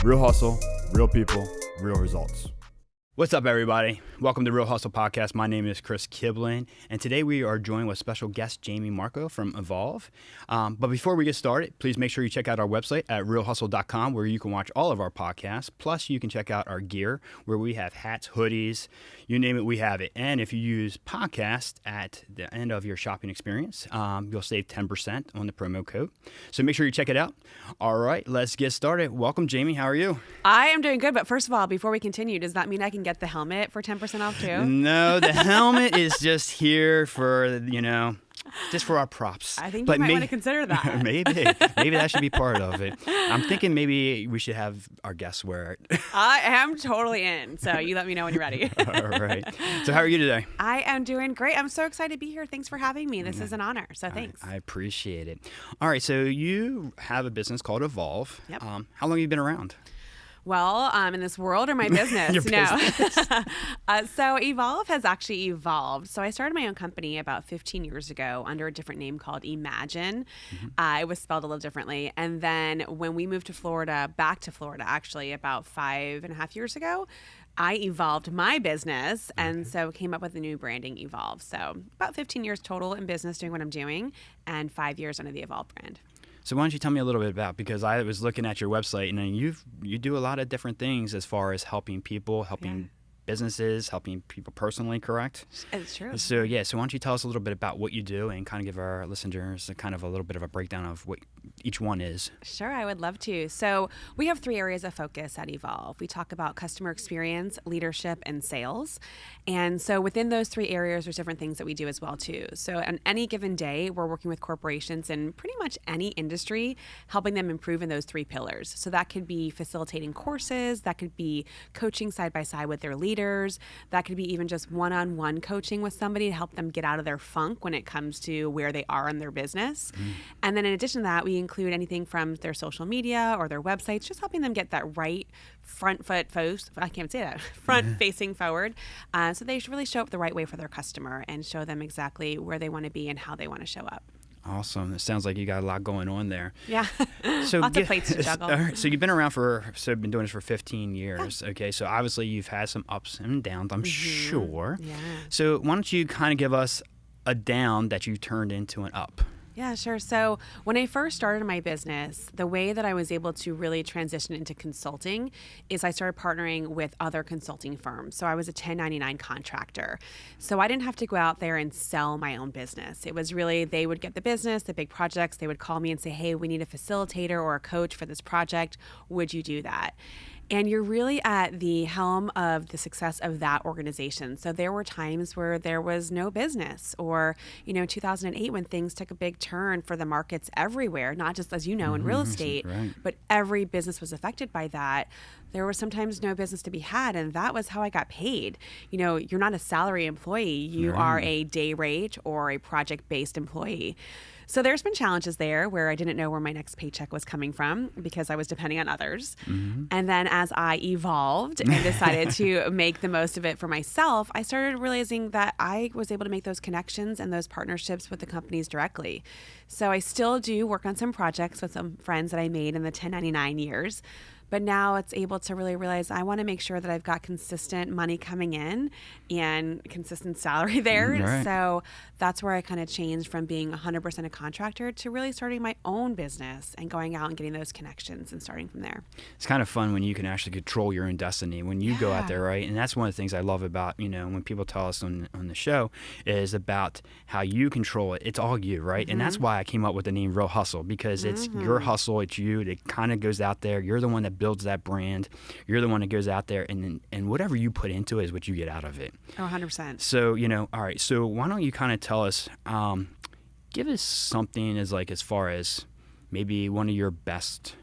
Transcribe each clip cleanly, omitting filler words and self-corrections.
Real hustle, real people, real results. What's up, everybody? Welcome to Real Hustle Podcast. My name is Chris Kiblin, and today we are joined with special guest Jaime Marco from Evolve. But before we get started, please make sure you check out our website at realhustle.com, where you can watch all of our podcasts. Plus, you can check out our gear, where we have hats, hoodies, you name it, we have it. And if you use podcast at the end of your shopping experience, you'll save 10% on the promo code. So make sure you check it out. All right, let's get started. Welcome, Jaime. How are you? I am doing good, but first of all, before we continue, does that mean I can get the helmet for 10% off too? No, the helmet is just here for, just for our props. I think you might want to consider that. Maybe that should be part of it. I'm thinking maybe we should have our guests wear it. I am totally in, so you let me know when you're ready. All right. So how are you today? I am doing great. I'm so excited to be here. Thanks for having me. This is an honor, so thanks. I appreciate it. All right, so you have a business called Evolve. Yep. How long have you been around? Well, in this world or my business? Your business. So Evolve has actually evolved. So I started my own company about 15 years ago under a different name called Imagine. It was spelled a little differently. And then when we moved to Florida, back to Florida actually about 5.5 years ago, I evolved my business and so came up with the new branding Evolve. So about 15 years total in business doing what I'm doing and 5 years under the Evolve brand. So why don't you tell me a little bit about, because I was looking at your website and you do a lot of different things as far as helping people, helping businesses, helping people personally, correct? It's true. So why don't you tell us a little bit about what you do and kind of give our listeners a little bit of a breakdown of what each one is. Sure, I would love to. So we have 3 areas of focus at Evolve. We talk about customer experience, leadership, and sales. And so within those 3 areas, there's different things that we do as well too. So on any given day, we're working with corporations in pretty much any industry, helping them improve in those 3 pillars. So that could be facilitating courses, that could be coaching side by side with their leaders, that could be even just one-on-one coaching with somebody to help them get out of their funk when it comes to where they are in their business. And then in addition to that, we include anything from their social media or their websites, just helping them get that right front facing forward. So they should really show up the right way for their customer and show them exactly where they want to be and how they want to show up. Awesome. It sounds like you got a lot going on there. Yeah. So Lots of plates to juggle. All right, so you've been around been doing this for 15 years. Yeah. Okay. So obviously you've had some ups and downs, I'm sure. Yeah. So why don't you kind of give us a down that you turned into an up? Yeah, sure. So when I first started my business, the way that I was able to really transition into consulting is I started partnering with other consulting firms. So I was a 1099 contractor. So I didn't have to go out there and sell my own business. It was really, they would get the business, the big projects. They would call me and say, hey, we need a facilitator or a coach for this project. Would you do that? And you're really at the helm of the success of that organization. So there were times where there was no business, or, 2008 when things took a big turn for the markets everywhere, not just, as you know, in real estate, right, but every business was affected by that. There was sometimes no business to be had, and that was how I got paid. You're not a salary employee. You are a day rate or a project-based employee. So there's been challenges there where I didn't know where my next paycheck was coming from because I was depending on others. And then as I evolved and decided to make the most of it for myself, I started realizing that I was able to make those connections and those partnerships with the companies directly. So I still do work on some projects with some friends that I made in the 1099 years. But now it's able to really realize I want to make sure that I've got consistent money coming in and consistent salary there. Right. So that's where I kind of changed from being 100% a contractor to really starting my own business and going out and getting those connections and starting from there. It's kind of fun when you can actually control your own destiny, when you go out there, right? And that's one of the things I love about, when people tell us on the show is about how you control it. It's all you, right? And that's why I came up with the name Real Hustle, because it's your hustle, it's you. It kind of goes out there. You're the one that builds that brand. You're the one that goes out there, and whatever you put into it is what you get out of it. Oh, 100%. So, all right. So why don't you kind of tell us, give us something as far as maybe one of your best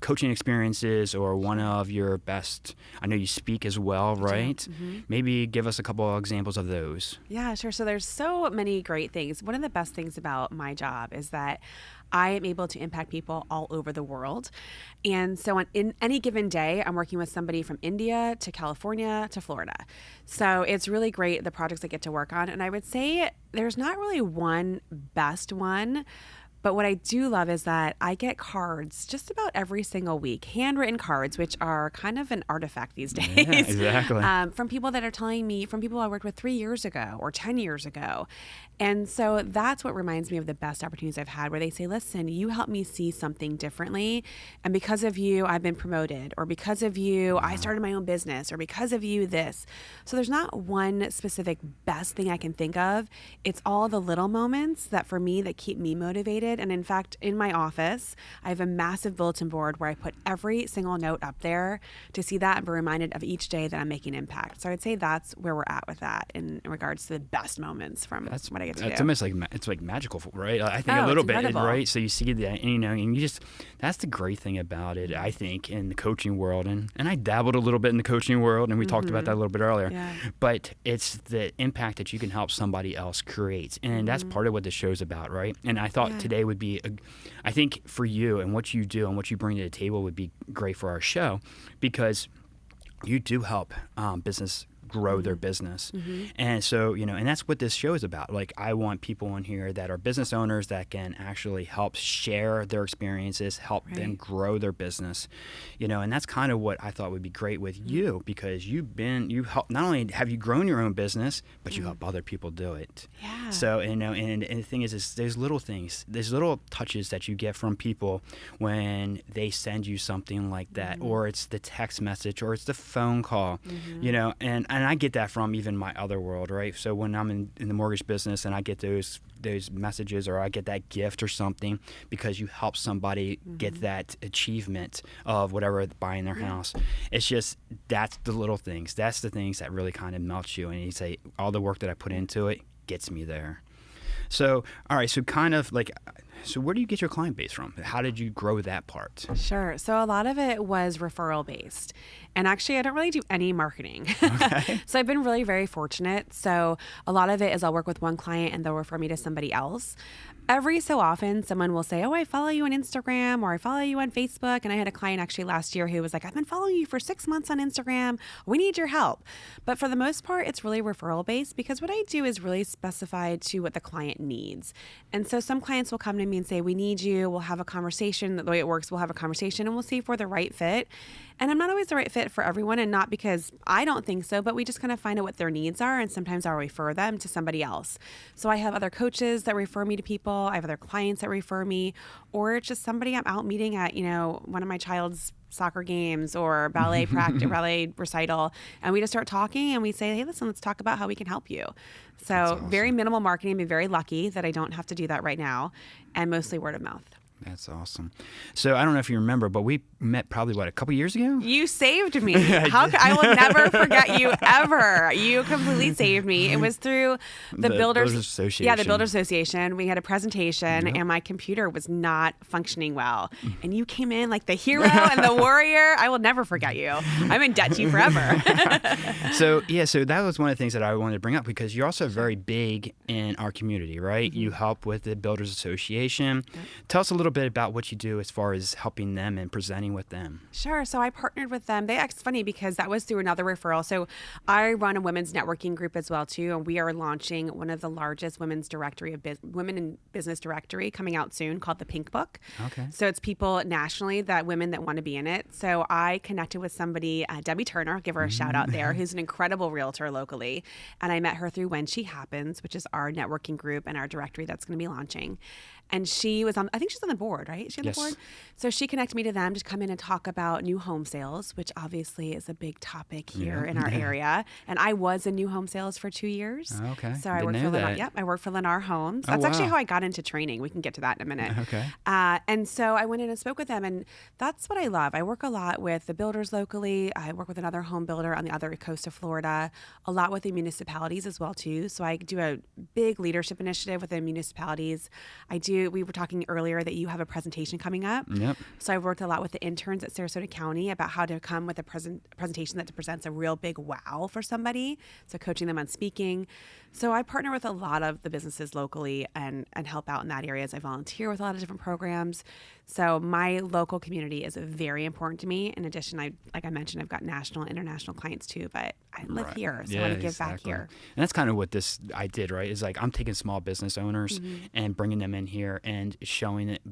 coaching experiences, or one of your best, I know you speak as well, right? Maybe give us a couple of examples of those. Yeah, sure. So there's so many great things. One of the best things about my job is that I am able to impact people all over the world. And so in any given day, I'm working with somebody from India to California to Florida. So it's really great, the projects I get to work on. And I would say there's not really one best one, But what I do love is that I get cards just about every single week, handwritten cards, which are kind of an artifact these days. Yeah, exactly. From people that are telling me, from people I worked with 3 years ago or 10 years ago. And so that's what reminds me of the best opportunities I've had, where they say, listen, you helped me see something differently. And because of you, I've been promoted, or because of you, I started my own business, or because of you, this. So there's not one specific best thing I can think of. It's all the little moments that for me that keep me motivated. And in fact, in my office, I have a massive bulletin board where I put every single note up there to see that and be reminded of each day that I'm making impact. So I'd say that's where we're at with that in regards to the best moments from what I get to do. It's almost like it's like magical, right? I think a little bit, right? So you see that, and you just, that's the great thing about it, I think, in the coaching world. And I dabbled a little bit in the coaching world, and we talked about that a little bit earlier. Yeah. But it's the impact that you can help somebody else create. And that's part of what this show's about, right? And I thought today would be, I think for you and what you do and what you bring to the table would be great for our show, because you do help business grow their business. And so, and that's what this show is about. Like, I want people on here that are business owners that can actually help share their experiences, help them grow their business, and that's kind of what I thought would be great with you, because you help, not only have you grown your own business, but you help other people do it. Yeah. So, and the thing is there's little things, there's little touches that you get from people when they send you something like that, or it's the text message, or it's the phone call, and I get that from even my other world, right? So when I'm in the mortgage business and I get those messages, or I get that gift or something because you help somebody get that achievement of whatever, buying their house. It's just, that's the little things. That's the things that really kind of melt you. And you say, all the work that I put into it gets me there. So, all right, so kind of like, so where do you get your client base from? How did you grow that part? Sure. So a lot of it was referral based. And actually, I don't really do any marketing. Okay. So I've been really very fortunate. So a lot of it is I'll work with one client and they'll refer me to somebody else. Every so often, someone will say, oh, I follow you on Instagram, or I follow you on Facebook. And I had a client actually last year who was like, I've been following you for 6 months on Instagram. We need your help. But for the most part, it's really referral based, because what I do is really specified to what the client needs. And so some clients will come to me and say, we need you. We'll have a conversation. The way it works, we'll have a conversation and we'll see if we're the right fit. And I'm not always the right fit for everyone, and not because I don't think so, but we just kind of find out what their needs are, and sometimes I'll refer them to somebody else. So I have other coaches that refer me to people. I have other clients that refer me, or it's just somebody I'm out meeting at, one of my child's soccer games or ballet practice, ballet recital, and we just start talking and we say, hey, listen, let's talk about how we can help you. So awesome. Very minimal marketing. I'm very lucky that I don't have to do that right now, and mostly word of mouth. That's awesome. So I don't know if you remember, but we met probably, a couple years ago? You saved me. I will never forget you ever. You completely saved me. It was through the Builders Association. Yeah, the Builders Association. We had a presentation and my computer was not functioning well. And you came in like the hero and the warrior. I will never forget you. I'm in debt to you forever. So that was one of the things that I wanted to bring up, because you're also very big in our community, right? You help with the Builders Association. Yep. Tell us a little bit about what you do as far as helping them and presenting with them. Sure. So I partnered with them. It's funny because that was through another referral. So I run a women's networking group as well too, and we are launching one of the largest women's directory of women in business directory coming out soon, called the Pink Book. Okay. So it's people nationally, women that want to be in it. So I connected with somebody, Debbie Turner, I'll give her a shout out there, who's an incredible realtor locally, and I met her through When She Happens, which is our networking group and our directory that's going to be launching. And she was I think she's on the board, right? Is she on the board? So she connected me to them to come in and talk about new home sales, which obviously is a big topic here in our area. And I was in new home sales for 2 years. Okay. So I worked for Lennar. Yep, I worked for Lennar Homes. That's actually how I got into training. We can get to that in a minute. Okay. And so I went in and spoke with them, and that's what I love. I work a lot with the builders locally. I work with another home builder on the other coast of Florida, a lot with the municipalities as well too. So I do a big leadership initiative with the municipalities. We were talking earlier that you have a presentation coming up. Yep. So I've worked a lot with the interns at Sarasota County about how to come with a presentation that presents a real big wow for somebody. So coaching them on speaking. So I partner with a lot of the businesses locally and help out in that area as I volunteer with a lot of different programs. So my local community is very important to me. In addition, like I mentioned, I've got national and international clients too, but I live here, so I want to give back here. And that's kind of what I did, right? Is like I'm taking small business owners and bringing them in here here and showing it,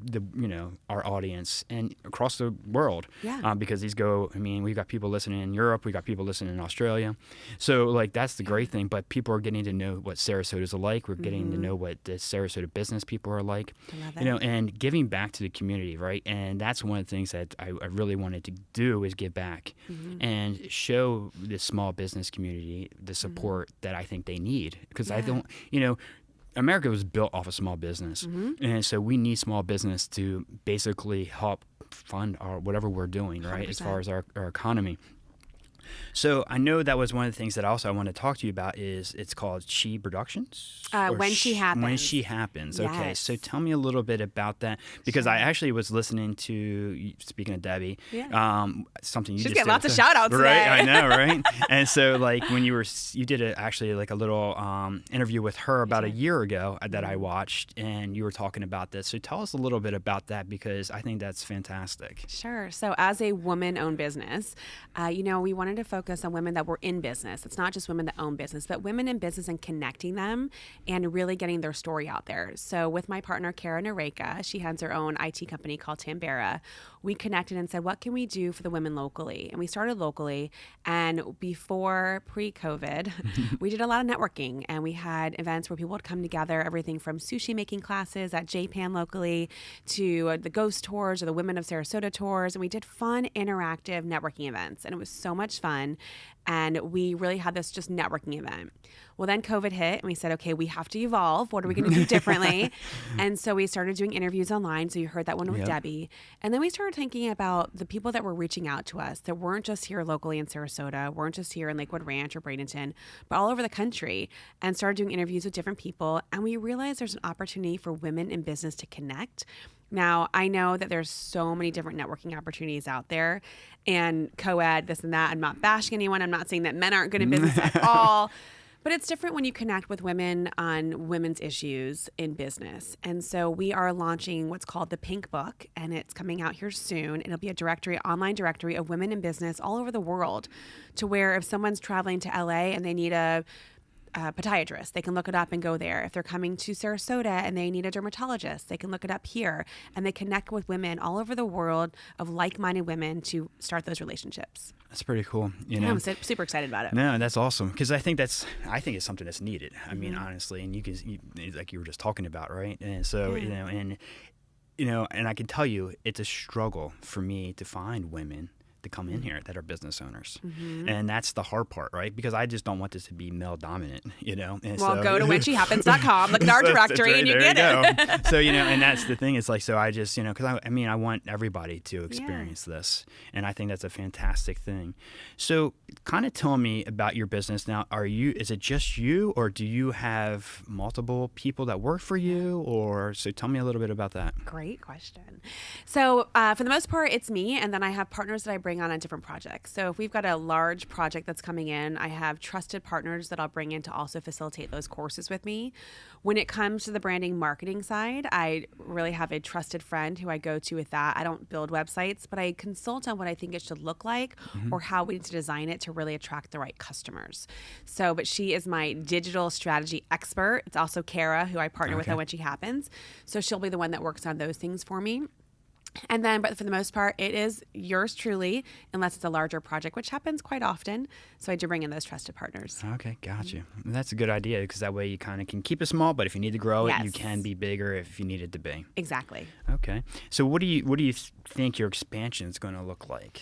our audience and across the world. Yeah. Because we've got people listening in Europe, we've got people listening in Australia. So like that's the great thing. But people are getting to know what Sarasota's like. We're getting to know what the Sarasota business people are like. I love it. And giving back to the community, right? And that's one of the things that I really wanted to do is give back and show the small business community the support that I think they need. Because I don't, America was built off of small business. And so we need small business to basically help fund whatever we're doing, right? 100%. As far as our economy. So I know that was one of the things that also I want to talk to you about is it's called She Productions? When She Happens. When She Happens. Yes. Okay. So tell me a little bit about that because I actually was listening to, speaking of Debbie, something you She's just getting did. lots of shout outs right? today. I know, right? And so like when you did actually like a little interview with her about a year ago that I watched and you were talking about this. So tell us a little bit about that because I think that's fantastic. Sure. So as a woman-owned business, we wanted to focus on women that were in business. It's not just women that own business, but women in business and connecting them and really getting their story out there. So with my partner, Kara Nareka, she has her own IT company called Tambera. We connected and said, what can we do for the women locally? And we started locally. And before pre-COVID, we did a lot of networking and we had events where people would come together, everything from sushi making classes at JPAN locally to the ghost tours or the Women of Sarasota tours. And we did fun, interactive networking events. And it was so much fun. And we really had this just networking event. Well, then COVID hit and we said, okay, we have to evolve. What are we going to do differently? And so we started doing interviews online. So you heard that one with Debbie. And then we started thinking about the people that were reaching out to us that weren't just here locally in Sarasota, weren't just here in Lakewood Ranch or Bradenton, but all over the country and started doing interviews with different people. And we realized there's an opportunity for women in business to connect. Now, I know that there's so many different networking opportunities out there and co-ed, this and that. I'm not bashing anyone. I'm not saying that men aren't good at business at all. But it's different when you connect with women on women's issues in business. And so we are launching what's called the Pink Book, and it's coming out here soon. It'll be a online directory of women in business all over the world to where if someone's traveling to LA and they need a podiatrist, they can look it up and go there. If they're coming to Sarasota and they need a dermatologist, they can look it up here. And they connect with women all over the world of like-minded women to start those relationships. That's pretty cool. Yeah, I'm super excited about it. No, that's awesome because I think it's something that's needed. I mean, honestly, and like you were just talking about, right? And so and I can tell you, it's a struggle for me to find women to come in here that are business owners. And that's the hard part, right? Because I just don't want this to be male dominant, And well, go to whenshehappens.com, look at our directory and you get it. So, and that's the thing. It's like, so I just, because I want everybody to experience this. And I think that's a fantastic thing. So kind of tell me about your business now. Is it just you or do you have multiple people that work for you so tell me a little bit about that. Great question. So for the most part, it's me. And then I have partners that I bring on different projects. So if we've got a large project that's coming in, I have trusted partners that I'll bring in to also facilitate those courses with me. When it comes to the branding marketing side, I really have a trusted friend who I go to with that. I don't build websites, but I consult on what I think it should look like or how we need to design it to really attract the right customers. But she is my digital strategy expert. It's also Kara, who I partner with on When She Happens. So she'll be the one that works on those things for me. And then, but for the most part, it is yours truly, unless it's a larger project, which happens quite often. So I do bring in those trusted partners. Okay, gotcha. That's a good idea because that way you kind of can keep it small, but if you need to grow it, you can be bigger if you need it to be. Exactly. Okay. So what do you think your expansion is going to look like?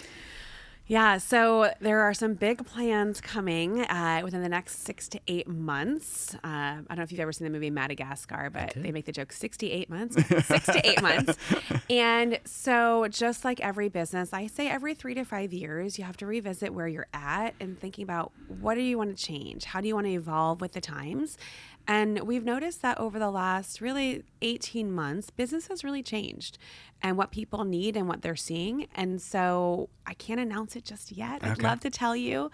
Yeah, so there are some big plans coming within the next 6 to 8 months. I don't know if you've ever seen the movie Madagascar, but they make the joke 68 months, 6 to 8 months. And so just like every business, I say every 3 to 5 years, you have to revisit where you're at and thinking about what do you want to change? How do you want to evolve with the times? And we've noticed that over the last really 18 months, business has really changed and what people need and what they're seeing. And so I can't announce it just yet. I'd love to tell you,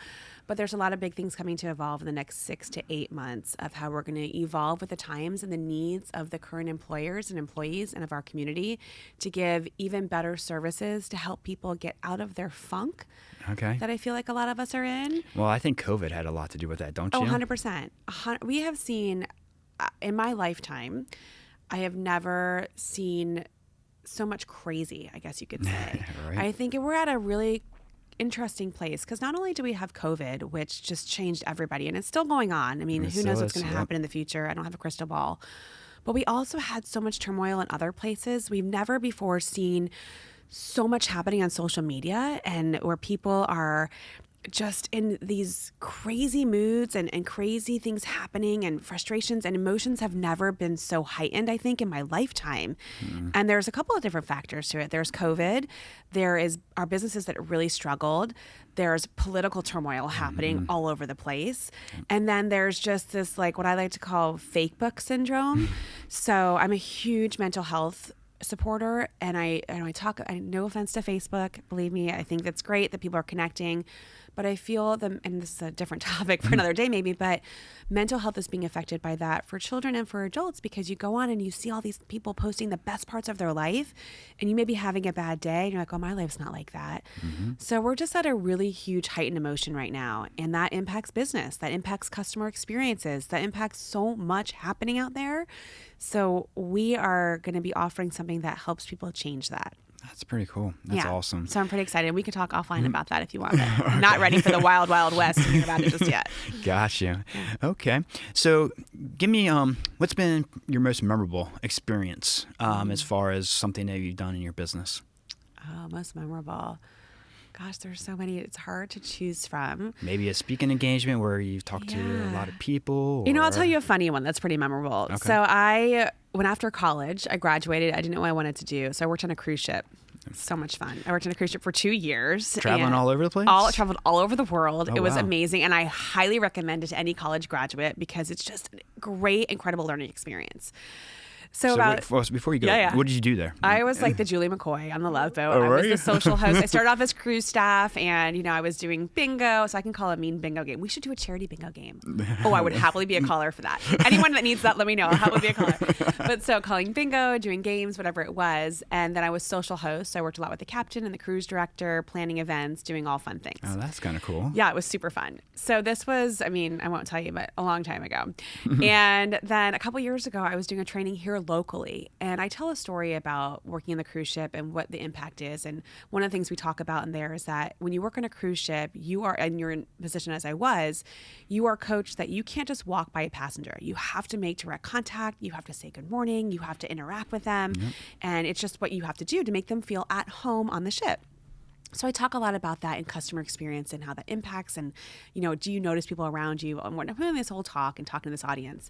but there's a lot of big things coming to evolve in the next 6 to 8 months of how we're going to evolve with the times and the needs of the current employers and employees and of our community to give even better services to help people get out of their funk that I feel like a lot of us are in. Well, I think COVID had a lot to do with that, don't you? Oh, 100%. We have seen in my lifetime, I have never seen so much crazy, I guess you could say. Right. I think we're at a really interesting place because not only do we have COVID, which just changed everybody, and it's still going on. I mean, who knows what's going to happen in the future? I don't have a crystal ball. But we also had so much turmoil in other places. We've never before seen so much happening on social media, and where people are just in these crazy moods and crazy things happening, and frustrations and emotions have never been so heightened, I think, in my lifetime. And there's a couple of different factors to it. There's COVID. There is our businesses that really struggled. There's political turmoil happening all over the place. And then there's just this, like, what I like to call fake book syndrome. So I'm a huge mental health supporter, and I no offense to Facebook, believe me, I think that's great that people are connecting, but I feel and this is a different topic for another day maybe, but mental health is being affected by that for children and for adults, because you go on and you see all these people posting the best parts of their life, and you may be having a bad day and you're like, oh, my life's not like that. So we're just at a really huge heightened emotion right now, and that impacts business, that impacts customer experiences, that impacts so much happening out there. So we are going to be offering something that helps people change that. That's pretty cool. That's awesome. So I'm pretty excited. We could talk offline about that if you want. I'm not ready for the wild, wild west to hear about it just yet. Gotcha. Okay. So give me what's been your most memorable experience as far as something that you've done in your business? Oh, most memorable. Gosh, there's so many. It's hard to choose from. Maybe a speaking engagement where you've talked to a lot of people. You know, I'll tell you a funny one that's pretty memorable. Okay. So when after college, I graduated. I didn't know what I wanted to do. So I worked on a cruise ship. So much fun. I worked on a cruise ship for 2 years. Traveling all over the place? Traveled all over the world. Oh, it was wow. amazing. And I highly recommend it to any college graduate because it's just a great, incredible learning experience. So before you go, what did you do there? I was like the Julie McCoy on the Love Boat. Oh, I was right? the social host. I started off as cruise staff, and I was doing bingo, so I can call it a mean bingo game. We should do a charity bingo game. Oh, I would happily be a caller for that. Anyone that needs that, let me know. I'll happily be a caller. But so calling bingo, doing games, whatever it was, and then I was social host. So I worked a lot with the captain and the cruise director, planning events, doing all fun things. Oh, that's kind of cool. Yeah, it was super fun. So this was, I won't tell you, but a long time ago. And then a couple years ago, I was doing a training here locally. And I tell a story about working in the cruise ship and what the impact is. And one of the things we talk about in there is that when you work on a cruise ship, you're in a position as I was, you are coached that you can't just walk by a passenger. You have to make direct contact. You have to say good morning. You have to interact with them. And it's just what you have to do to make them feel at home on the ship. So I talk a lot about that in customer experience and how that impacts, and, do you notice people around you? I'm doing this whole talk and talking to this audience.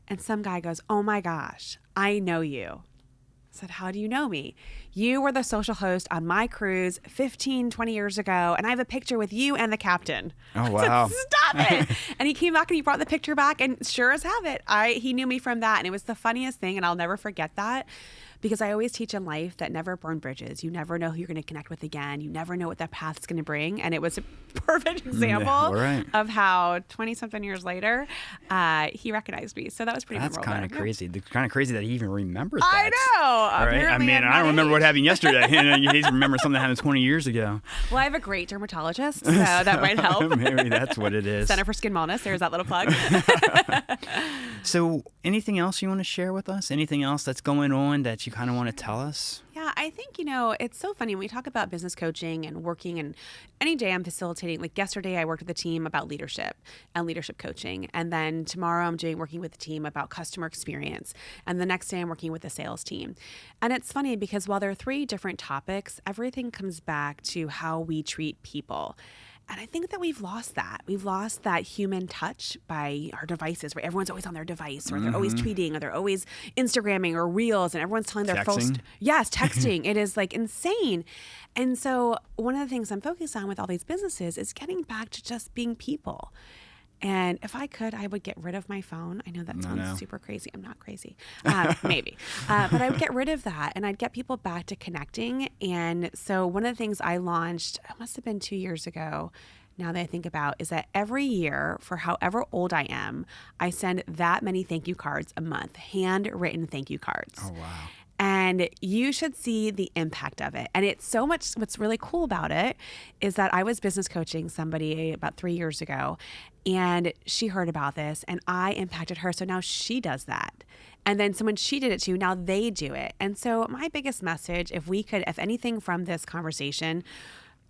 And some guy goes, oh my gosh, I know you. I said, how do you know me? You were the social host on my cruise 15, 20 years ago, and I have a picture with you and the captain. Oh, wow. I said, stop it. And he came back and he brought the picture back, and sure as have it, he knew me from that. And it was the funniest thing, and I'll never forget that. Because I always teach in life that never burn bridges. You never know who you're going to connect with again. You never know what that path's going to bring. And it was a perfect example of how 20-something years later, he recognized me. So that was pretty memorable. That's kind of crazy. It's kind of crazy that he even remembers I that. know. Right? I don't remember what happened yesterday. He remembers something that happened 20 years ago. Well, I have a great dermatologist, so that might help. Maybe that's what it is. Center for Skin Wellness. There's that little plug. So anything else you want to share with us? Anything else that's going on that you kind of want to tell us? Yeah, I think, it's so funny when we talk about business coaching and working, and any day I'm facilitating. Like yesterday, I worked with a team about leadership and leadership coaching. And then tomorrow I'm working with a team about customer experience. And the next day I'm working with a sales team. And it's funny because while there are 3 different topics, everything comes back to how we treat people. And I think that we've lost that. We've lost that human touch by our devices, where everyone's always on their device, or they're always tweeting, or they're always Instagramming or Reels, and everyone's telling their folks. Yes, texting. It is like insane. And so one of the things I'm focused on with all these businesses is getting back to just being people. And if I could, I would get rid of my phone. I know that sounds super crazy. I'm not crazy. Maybe. But I would get rid of that, and I'd get people back to connecting. And so one of the things I launched, it must have been 2 years ago, now that I think about, is that every year, for however old I am, I send that many thank you cards a month, handwritten thank you cards. Oh, wow. And you should see the impact of it. And it's so much, what's really cool about it is that I was business coaching somebody about 3 years ago, And she heard about this and I impacted her. So now she does that. And then someone she did it to, now they do it. And so my biggest message, if anything from this conversation,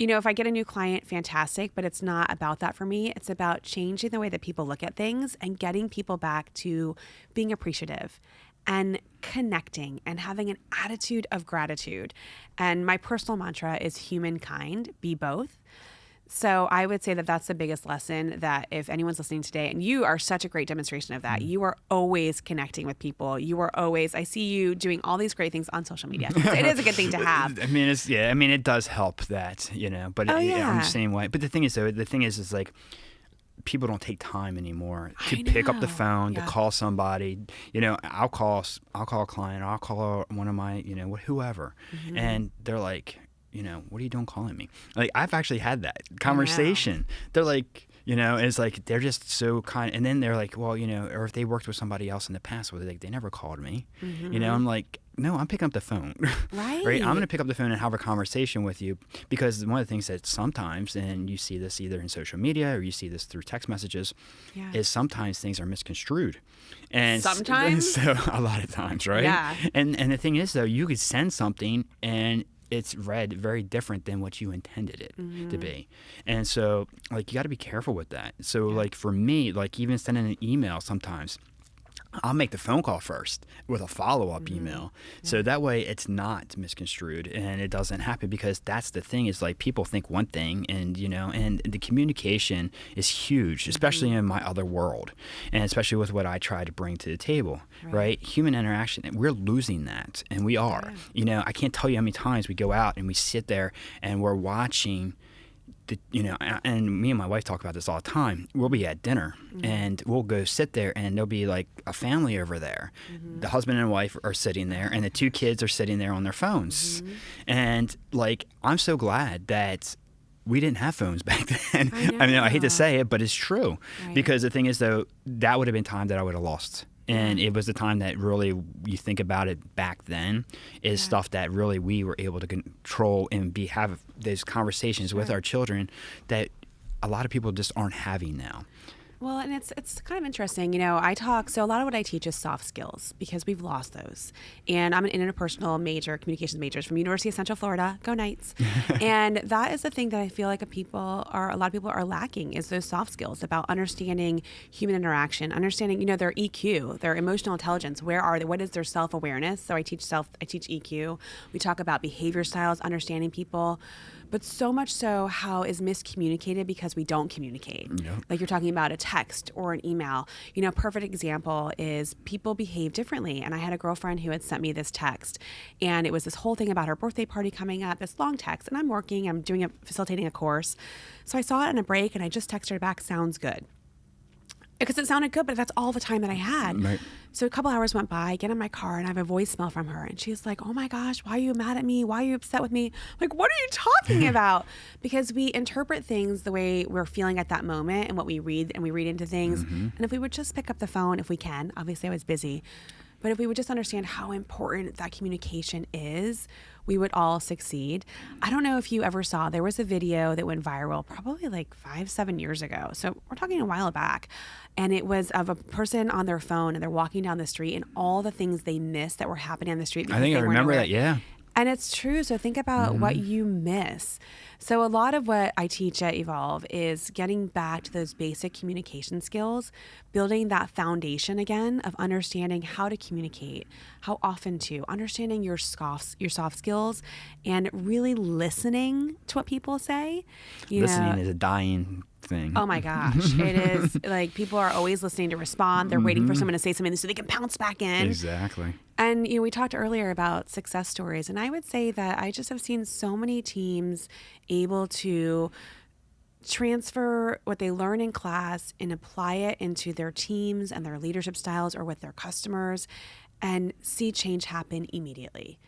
if I get a new client, fantastic, but it's not about that for me. It's about changing the way that people look at things and getting people back to being appreciative and connecting and having an attitude of gratitude. And my personal mantra is humankind, be both. So I would say that that's the biggest lesson, that if anyone's listening today, and you are such a great demonstration of that, you are always connecting with people. You are always, I see you doing all these great things on social media. So it is a good thing to have. I mean, it does help that, but I'm the same way. But the thing is like, people don't take time anymore to pick up the phone, to call somebody. I'll call a client, I'll call one of my, whoever. And they're like, what are you doing calling me? Like, I've actually had that conversation. They're like, it's like, they're just so kind. And then they're like, well, or if they worked with somebody else in the past, where they never called me. I'm like, no, I'm picking up the phone. Right? I'm going to pick up the phone and have a conversation with you, because one of the things that sometimes, and you see this either in social media or you see this through text messages, is sometimes things are misconstrued. And sometimes? So a lot of times, right? Yeah. And the thing is, though, you could send something and it's read very different than what you intended it to be. And so, like, you got to be careful with that. So, like, for me, like, even sending an email sometimes, I'll make the phone call first with a follow-up email. So that way it's not misconstrued and it doesn't happen, because that's the thing, is like, people think one thing, and and the communication is huge, especially in my other world, and especially with what I try to bring to the table, right? Human interaction, we're losing that, and we are. I can't tell you how many times we go out and we sit there and we're watching and me and my wife talk about this all the time. We'll be at dinner and we'll go sit there, and there'll be like a family over there. The husband and wife are sitting there, and the two kids are sitting there on their phones. And like, I'm so glad that we didn't have phones back then. I hate to say it, but it's true. Because the thing is, though, that would have been time that I would have lost. And it was the time that really, you think about it back then, is stuff that really we were able to control and have those conversations with our children that a lot of people just aren't having now. Well, and it's kind of interesting. So a lot of what I teach is soft skills, because we've lost those. And I'm an interpersonal major, communications major from University of Central Florida. Go Knights. And that is the thing that I feel like a lot of people are lacking, is those soft skills about understanding human interaction, understanding, their EQ, their emotional intelligence. Where are they? What is their self-awareness? So I teach EQ. We talk about behavior styles, understanding people. But so much so, how is miscommunicated because we don't communicate. Like, you're talking about a text or an email. Perfect example is people behave differently. And I had a girlfriend who had sent me this text, and it was this whole thing about her birthday party coming up, this long text. And I'm facilitating a course. So I saw it on a break, and I just texted her back, sounds good. Because it sounded good, but that's all the time that I had. Right. So a couple hours went by, I get in my car, and I have a voicemail from her. And she's like, oh my gosh, why are you mad at me? Why are you upset with me? I'm like, what are you talking about? Because we interpret things the way we're feeling at that moment, and what we read, and we read into things. And if we would just pick up the phone, if we can, obviously I was busy, but if we would just understand how important that communication is, we would all succeed. I don't know if you ever saw, there was a video that went viral probably like 5-7 years ago. So we're talking a while back. And it was of a person on their phone, and they're walking down the street, and all the things they missed that were happening on the street. I think I remember that, yeah. And it's true. So think about what you miss. So a lot of what I teach at Evolve is getting back to those basic communication skills, building that foundation again of understanding how to communicate, how often to, understanding your soft skills, and really listening to what people say. Listening is a dying thing. Oh my gosh. It is like, people are always listening to respond. They're waiting for someone to say something so they can pounce back in. Exactly. And, we talked earlier about success stories, and I would say that I just have seen so many teams able to transfer what they learn in class and apply it into their teams and their leadership styles or with their customers, and see change happen immediately.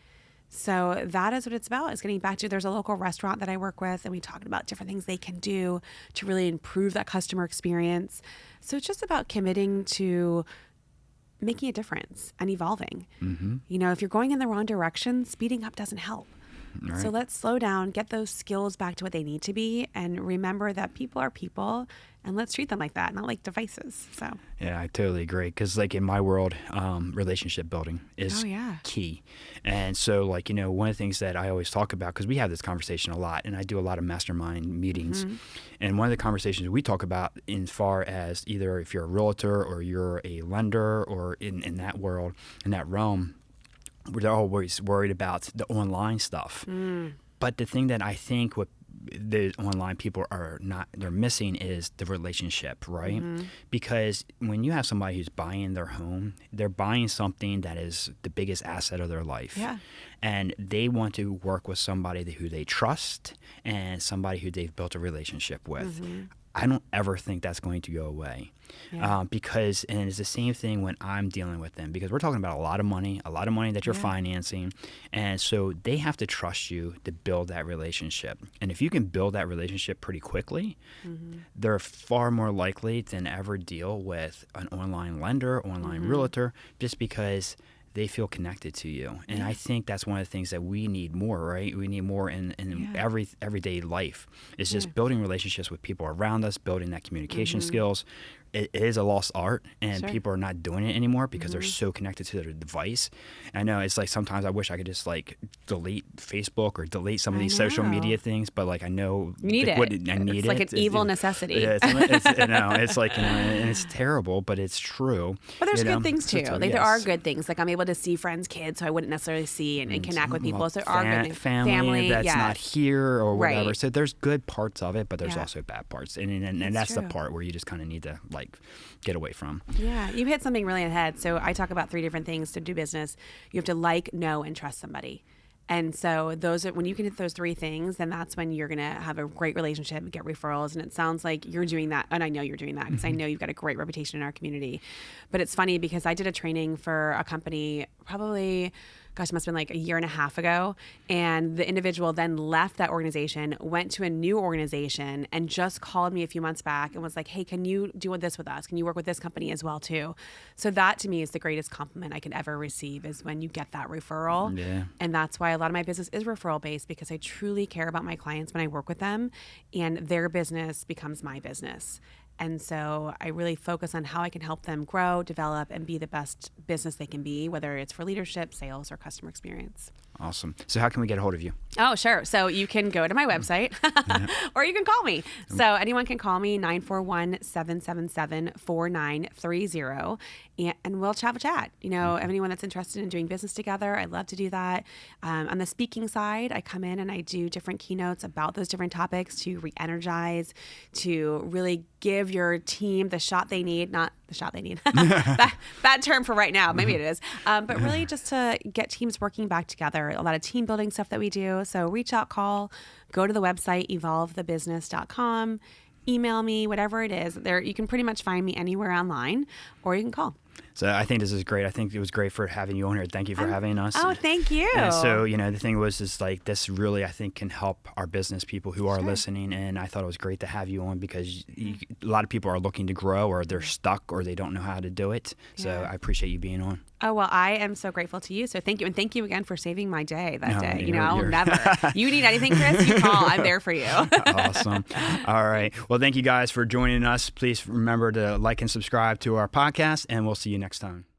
So that is what it's about, is getting back to, there's a local restaurant that I work with, and we talked about different things they can do to really improve that customer experience. So it's just about committing to making a difference and evolving. If you're going in the wrong direction, speeding up doesn't help. Right. So let's slow down, get those skills back to what they need to be, and remember that people are people, and let's treat them like that, not like devices. So Yeah, I totally agree. Because like in my world, relationship building is key. And so like, one of the things that I always talk about, because we have this conversation a lot, and I do a lot of mastermind meetings. And one of the conversations we talk about in far as either if you're a realtor or you're a lender or in that world, in that realm, we're always worried about the online stuff. But the thing that I think what the online people they're missing is the relationship, right? Because when you have somebody who's buying their home, they're buying something that is the biggest asset of their life. Yeah. And they want to work with somebody who they trust and somebody who they've built a relationship with. I don't ever think that's going to go away. Because, and it's the same thing when I'm dealing with them, because we're talking about a lot of money that you're financing. And so they have to trust you to build that relationship. And if you can build that relationship pretty quickly, they're far more likely than ever deal with an online lender, online realtor, just because they feel connected to you. And I think that's one of the things that we need more, right? We need more in everyday life. It's just building relationships with people around us, building that communication skills. It is a lost art, and people are not doing it anymore because they're so connected to their device. I know it's like sometimes I wish I could just like delete Facebook or delete some of these social media things, but like I know you need it. I need it's like an evil necessity. Yeah, it's like, and it's terrible, but it's true. But there's good things too. Like there are good things. Like I'm able to see friends' kids who I wouldn't necessarily see and connect with people. So there are good things. Family that's not here or whatever. So there's good parts of it, but there's also bad parts, and that's the part where you just kind of need to like get away from. Yeah, you hit something really in the head. So I talk about 3 different things to do business. You have to like, know, and trust somebody. And so when you can hit those 3 things, then that's when you're going to have a great relationship, get referrals. And it sounds like you're doing that. And I know you're doing that because I know you've got a great reputation in our community. But it's funny because I did a training for a company probably, it must have been like a year and a half ago. And the individual then left that organization, went to a new organization, and just called me a few months back and was like, hey, can you do this with us? Can you work with this company as well too? So that to me is the greatest compliment I could ever receive, is when you get that referral. Yeah. And that's why a lot of my business is referral based, because I truly care about my clients when I work with them, and their business becomes my business. And so I really focus on how I can help them grow, develop, and be the best business they can be, whether it's for leadership, sales, or customer experience. Awesome. So how can we get a hold of you? Oh, sure. So you can go to my website or you can call me. So anyone can call me, 941-777-4930, and we'll have a chat. Anyone that's interested in doing business together, I'd love to do that. On the speaking side, I come in and I do different keynotes about those different topics to re-energize, to really give your team the shot they need, not the shot they need. Bad term for right now. Maybe it is. But really just to get teams working back together. A lot of team building stuff that we do. So reach out, call, go to the website, evolvethebusiness.com, email me, whatever it is. There, you can pretty much find me anywhere online, or you can call. So I think this is great. I think it was great for having you on here. Thank you for having us. Oh, thank you. And so, the thing is like this really, I think, can help our business people who are listening. And I thought it was great to have you on because a lot of people are looking to grow, or they're stuck, or they don't know how to do it. So I appreciate you being on. Oh, well, I am so grateful to you. So thank you. And thank you again for saving my day that day. I'll never. You need anything, Chris, you call. I'm there for you. Awesome. All right. Well, thank you guys for joining us. Please remember to like and subscribe to our podcast, and we'll see you next time.